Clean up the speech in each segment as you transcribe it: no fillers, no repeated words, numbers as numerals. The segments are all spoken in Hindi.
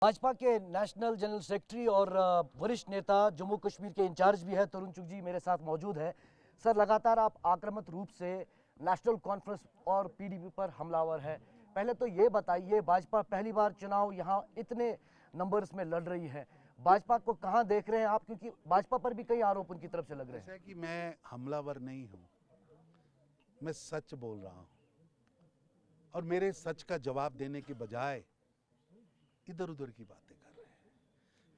भाजपा के नेशनल जनरल सेक्रेटरी और वरिष्ठ नेता जम्मू कश्मीर के इंचार्ज भी है तरुण चुग जी मेरे साथ मौजूद है। सर, लगातार आप आक्रामक रूप से नेशनल कॉन्फ्रेंस और पीडीपी पर हमलावर है। पहले तो ये बताइए, भाजपा पहली बार चुनाव यहाँ इतने नंबर्स में लड़ रही है, भाजपा को कहाँ देख रहे हैं आप? क्योंकि भाजपा पर भी कई आरोप उनकी तरफ से लग रहे हैं। कि मैं हमलावर नहीं हूं, मैं सच बोल रहा हूं और मेरे सच का जवाब देने के बजाय इधर उधर की बातें कर रहे हैं।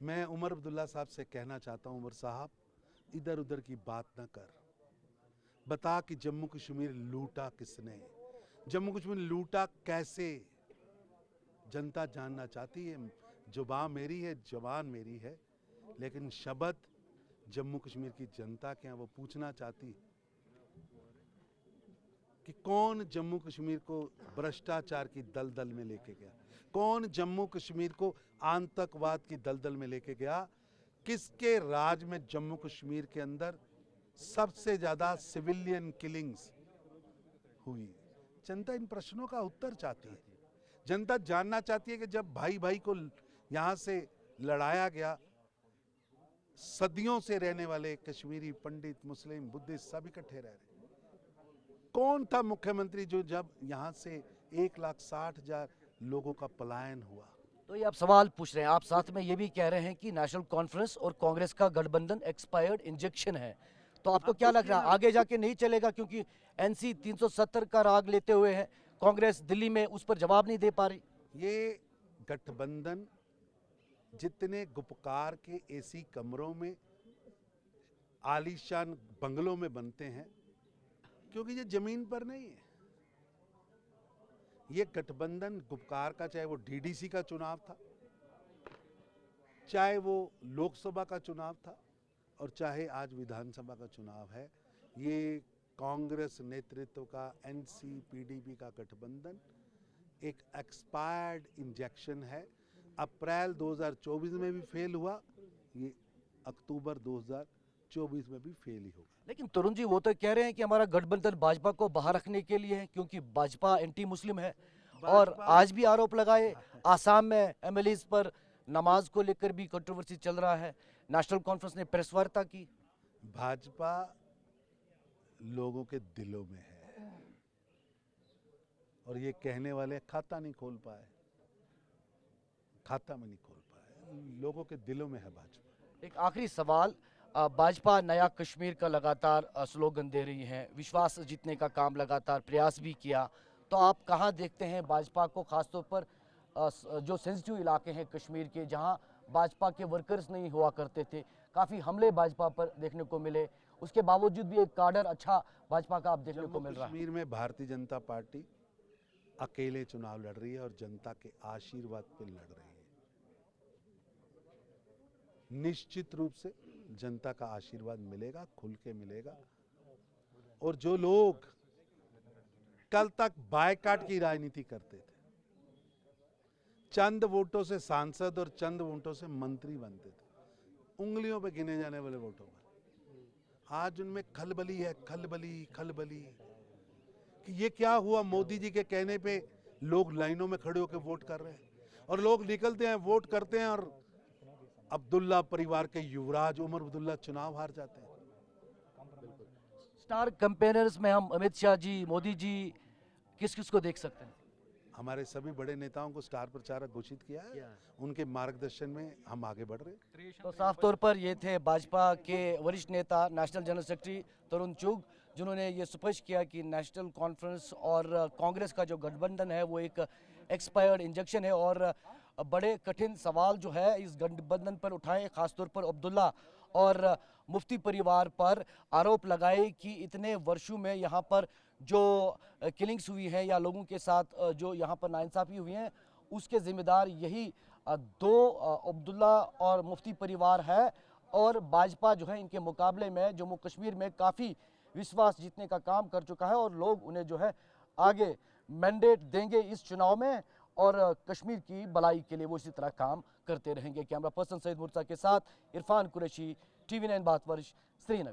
मैं उमर अब्दुल्ला साहब से कहना चाहता हूं, उमर साहब इधर उधर की बात ना कर, बता कि जम्मू कश्मीर लूटा किसने, जम्मू कश्मीर लूटा कैसे। जनता जानना चाहती है। जुबान मेरी है, जबान मेरी है, लेकिन शब्द जम्मू कश्मीर की जनता के यहाँ वो पूछना चाहती है कि कौन जम्मू कश्मीर को भ्रष्टाचार की दलदल में लेके गया, कौन जम्मू कश्मीर को आतंकवाद की दलदल में लेके गया, किसके राज में जम्मू कश्मीर के अंदर सबसे ज्यादा सिविलियन किलिंग्स हुई। जनता इन प्रश्नों का उत्तर चाहती है। जनता जानना चाहती है कि जब भाई भाई को यहां से लड़ाया गया, सदियों से रहने वाले कश्मीरी पंडित, मुस्लिम, बुद्धिस्ट सब इकट्ठे रह रहे, कौन था मुख्यमंत्री जो जब यहां से 1,60,000 लोगों का पलायन हुआ? तो ये आप सवाल पूछ रहे हैं, आप साथ में ये भी कह रहे हैं कि नेशनल कॉन्फ्रेंस और कांग्रेस का गठबंधन एक्सपायर्ड इंजेक्शन है। तो आपको क्या लग रहा है, आगे जाके नहीं चलेगा? क्योंकि एनसी 370 का राग लेते हुए है, कांग्रेस दिल्ली में उस पर जवाब नहीं दे पा रही। ये गठबंधन जितने गुपकार के एसी कमरों में, आलीशान बंगलों में बनते हैं, क्योंकि ये जमीन पर नहीं है। ये गठबंधन गुपकार का, चाहे वो डीडीसी का चुनाव था, चाहे वो लोकसभा का चुनाव था, और चाहे आज विधानसभा का चुनाव है, ये कांग्रेस नेतृत्व का एनसी पीडीपी का गठबंधन एक एक्सपायर्ड इंजेक्शन है। अप्रैल 2024 में भी फेल हुआ, ये अक्टूबर 2024 में भी फेल ही होगा। लेकिन तरुण जी, वो तो कह रहे हैं कि हमारा गठबंधन भाजपा को बाहर रखने के लिए है, क्योंकि भाजपा एंटी मुस्लिम है। और आज भी आरोप लगाए, आसाम में एमएलए पर नमाज को लेकर भी कंट्रोवर्सी चल रहा है। नेशनल कॉन्फ्रेंस ने प्रेस वार्ता की। भाजपा लोगों के दिलों में है, और ये कहने वाले खाता नहीं खोल पाए, खाता में नहीं खोल पाए, लोगों के दिलों में है भाजपा। एक आखिरी सवाल, भाजपा नया कश्मीर का लगातार स्लोगन दे रही है, विश्वास जीतने का काम लगातार प्रयास भी किया। तो आप कहाँ देखते हैं भाजपा को, खासतौर पर जो सेंसिटिव इलाके हैं कश्मीर के, जहां भाजपा के वर्कर्स नहीं हुआ करते थे, काफ़ी हमले भाजपा पर देखने को मिले, उसके बावजूद भी एक काडर अच्छा भाजपा का आप देखने को मिल रहा है। कश्मीर में भारतीय जनता पार्टी अकेले चुनाव लड़ रही है और जनता के आशीर्वाद पे लड़ रही है। निश्चित रूप से जनता का आशीर्वाद मिलेगा, खुल के मिलेगा। और जो लोग कल तक बायकाट की राजनीति करते थे, चंद वोटों से सांसद और चंद वोटों से मंत्री बनते थे, उंगलियों पे गिने जाने वाले वोटों पर, आज उनमें खलबली है, खलबली खलबली कि ये क्या हुआ। मोदी जी के कहने पे लोग लाइनों में खड़े होकर वोट कर रहे हैं, और लोग निकलते हैं, वोट करते हैं, और अब्दुल्ला परिवार के युवराज उमर अब्दुल्ला चुनाव हार जाते हैं। स्टार कैंपेनर्स में हम अमित शाह जी, मोदी जी, किस किस को देख सकते हैं? हमारे सभी बड़े नेताओं को स्टार प्रचारक घोषित किया है, उनके मार्गदर्शन में हम आगे बढ़ रहे हैं। तो साफ तौर पर ये थे भाजपा के वरिष्ठ नेता, नेशनल जनरल सेक्रेटरी तरुण चुग, जिन्होंने ये स्पष्ट किया कि नेशनल कॉन्फ्रेंस और कांग्रेस का जो गठबंधन है वो एक एक्सपायर्ड इंजेक्शन है, और बड़े कठिन सवाल जो है इस गठबंधन पर उठाए, खासतौर पर अब्दुल्ला और मुफ्ती परिवार पर आरोप लगाए कि इतने वर्षों में यहाँ पर जो किलिंग्स हुई है या लोगों के साथ जो यहाँ पर नाइंसाफ़ी हुई है, उसके जिम्मेदार यही दो अब्दुल्ला और मुफ्ती परिवार है। और भाजपा जो है इनके मुकाबले में जम्मू कश्मीर में काफ़ी विश्वास जीतने का काम कर चुका है, और लोग उन्हें जो है आगे मैंडेट देंगे इस चुनाव में, और कश्मीर की भलाई के लिए वो इसी तरह काम करते रहेंगे। कैमरा पर्सन सईद मुर्तज़ा के साथ इरफान कुरैशी, TV9 भारतवर्ष, श्रीनगर।